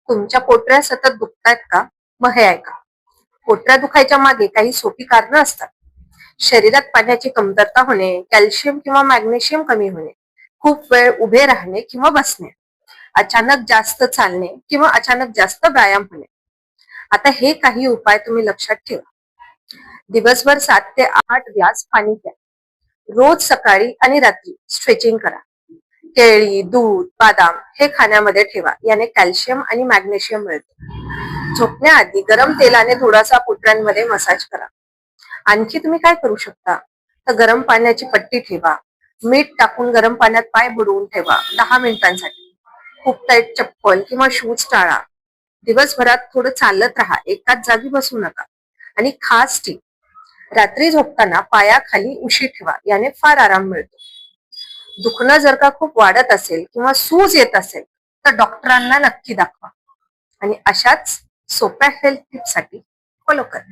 तुमच्या पोटऱ्या सतत दुखतायत का? मग हे ऐका. पोटऱ्या दुखायच्या मागे काही सोपी कारणं असतात. शरीरात पाण्याची कमतरता होणे, कॅल्शियम किंवा मॅग्नेशियम कमी होणे, खूप वेळ उभे राहणे किंवा बसणे, अचानक जास्त चालणे किंवा अचानक जास्त व्यायाम होणे. आता हे काही उपाय तुम्ही लक्षात ठेवा. दिवसभर 7 ते 8 ग्लास पाणी प्या. रोज सकाळी आणि रात्री स्ट्रेचिंग करा. केळी, दूध, बदाम हे खाण्यामध्ये ठेवा. याने कॅल्शियम आणि मॅग्नेशियम मिळते. झोपण्याआधी गरम तेलाने थोडासा पोटऱ्यांमध्ये मसाज करा. आणखी तुम्ही काय करू शकता, तर गरम पाण्याची पट्टी ठेवा. मीठ टाकून गरम पाण्यात पाय बुडवून ठेवा 10 मिनिटांसाठी. खूप टाईट चप्पल किंवा शूज टाळा. दिवसभरात थोडं चालत राहा, एकाच जागी बसू नका. आणि खास टीप, रात्री झोपताना पायाखाली उशी ठेवा, याने फार आराम मिळतो. दुखणं जर का खूप वाढत असेल किंवा सूज येत असेल तर डॉक्टरांना नक्की दाखवा. आणि अशाच सोप्या हेल्थ टिप्ससाठी फॉलो करा.